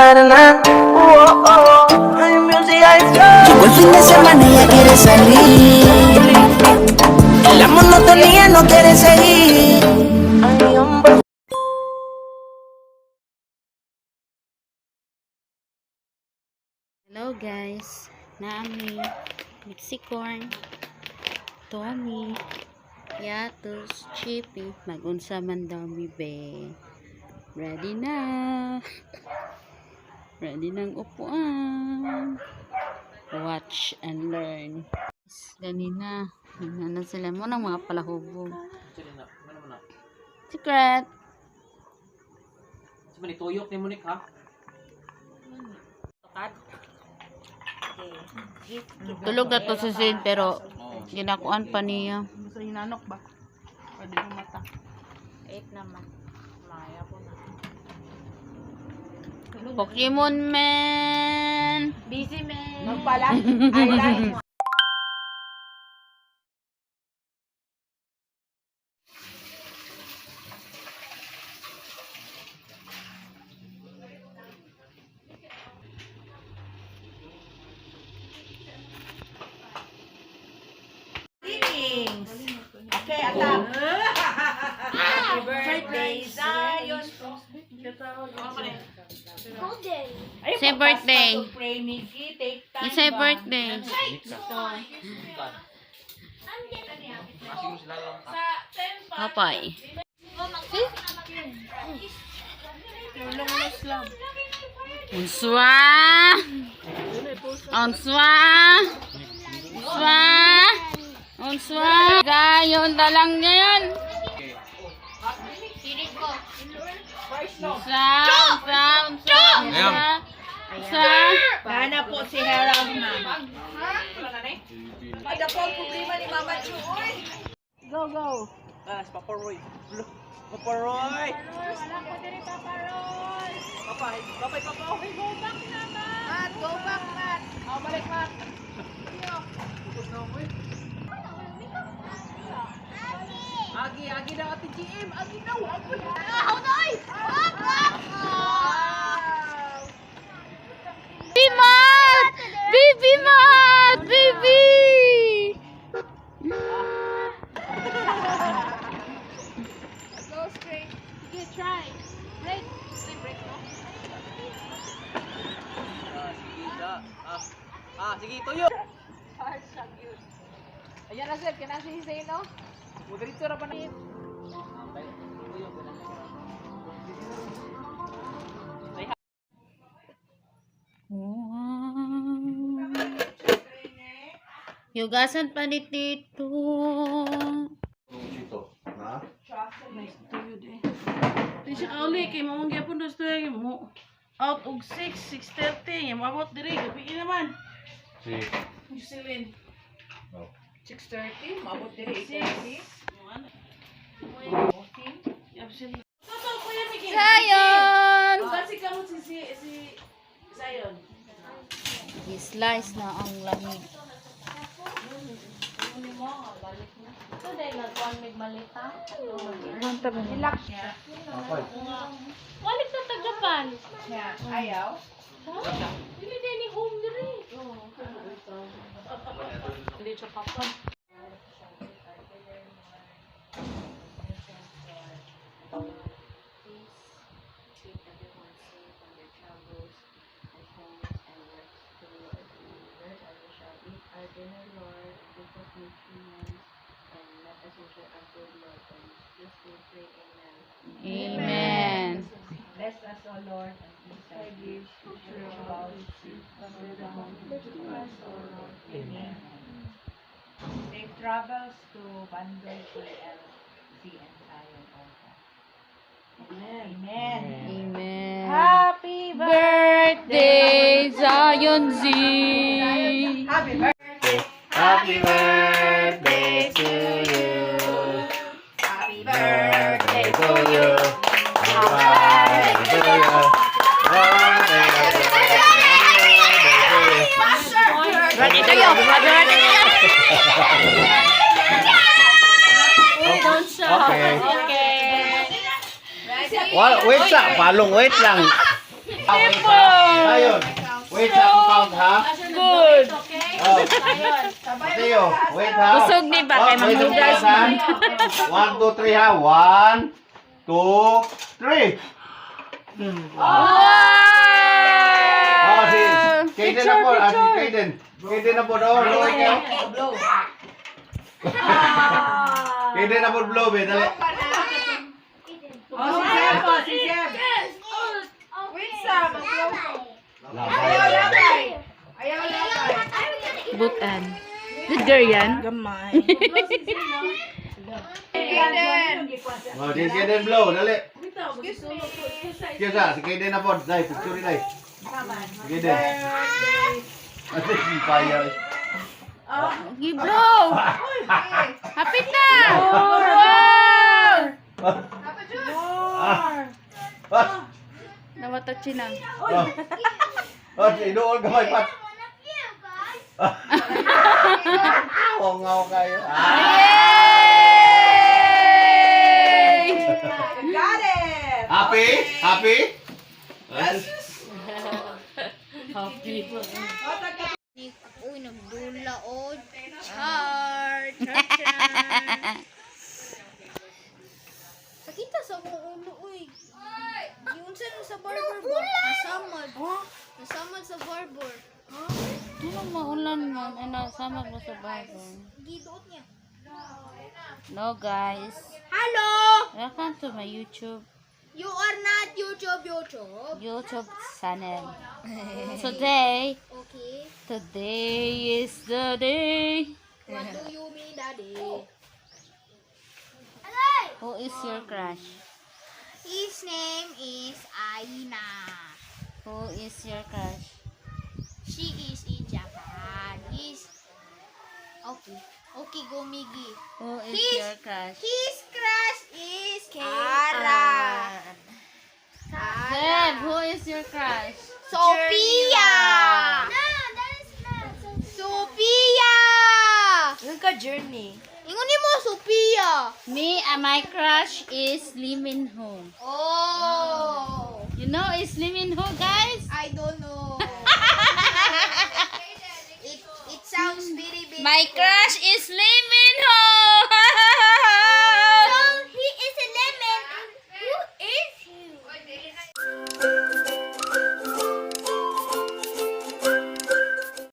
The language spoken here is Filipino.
Llegó el fin de semana y ella quiere salir. La monotonía no quiere seguir. Hello guys, naami Mexicorn, Tommy, Yatos, Chippy, magunsa man daw mi be. Ready na. Ready ng upuan. Watch and learn. Ganina, na sila mo ng mga palahubog. Secret. Saan tuyok ni Monique ha? Tulog na to si Sid pero ginakuan pa niya. Sa hinanok ba? Pwede mo mata. 8 naman. Maya po na. Pokemon man. Busy man. Magpala. Highlight. Okay, alam. Happy birthday, Zion. Say birthday. Pray, Nikki. Take time. Say birthday. Papay. Unswa. Unswa. Unswa. Unswa. Gayon dalang niya yan. Unswa. Nana po si Harold, mama. Ada po ang problema ni Mama Chu. Go, go. Si Papa Roy. Papa Roy! Wala ko diri Papa Roy. Papay! Papay! Papay! Go back, Matt. Go back, Matt. Balik, Matt. Agi na ati GM! Agi na! Baby Mat! Baby Mat! Baby! Go straight. You try. Break. Break, no? Sige, tuyo! Ayan na, sir. Kaya si Hisay, no? Mudrito na pa na. Yugasan pa ni Tito. Di siya kauli. Kaya mamang gyapon dos to mo. Out og 6:30. Mabot diri. Gabi naman. Si. Jocelyn. No. 6:30. Mabot diri. 6. Sayon! Kasi kamo si Sayon. I-slice na ang lamig. Ito dahil nagkuhan may malita. Relax. Papay. Walik na tag-Japan. Ayaw? Hindi din ni home diri. Hindi siya kapag. Amen. Bless us, O Lord, and please our gifts, future about Bless us, O Lord. Amen. Safe travels to Bandoy, KLC, and Zion also. Amen. Amen. Amen. Happy Birthday, Zion Z. Happy birthday. Happy birthday to you. Happy birthday To you. Happy birthday to you. Ready to you. Ready to you. Don't shout. Okay. Okay. Wait lang. Palong, wait lang. Wait ha. Ayun. Wait ha, kung count ha. Good. Oh. Mateo, wait ha. Busog ni ba? Kaya wait, mamugas ha. man. 1, 2, 3 ha. 1, 2, 3. Wow! Oh, si Kaden na po. Si Kaden. Kaden na po. Oh, blow ikaw. Kaden na po blow, be. Dali. Oh, si Seb po, si Seb. Wait, Sam. Ayaw labay. Ayaw labay. Butan. Good girl yan. Kaden. Oh, si Kaden blow. Dali. Kaya si Kaden na po. Dai, picture ni Dai. Kaden. Ate, si Paya. Give blow. Hapit na. Wow! Nawatouchin na. Oh, si Idool gamay pat. Ngaw kayo. Yay! Got it. Happy? Happy? Uy, nagdula o. Char! Sakita sa akong ulo, uy. Yung sa barber ba? Nasamad. Nasamad sa barber. Ano maulan man? Ay, nasama mo sa bago. Gidoot niya. No, guys. Hello! Welcome to my YouTube You are not YouTube. channel. Today Okay. is the day. What do you mean, Daddy? Who is your crush? His name is Aina. Who is your crush? She is in Japan. Okay, Gomigi. Who is your crush? His crush is Ara. Zeb, who is your crush? Sophia. No, that is not Sophia. Yung ka journey. Inguni mo, Sophia. Me and my crush is Lee Min Ho. Oh. You know is Lee Min Ho, guys? I don't know. it sounds very big. My crush is Lee Min Ho.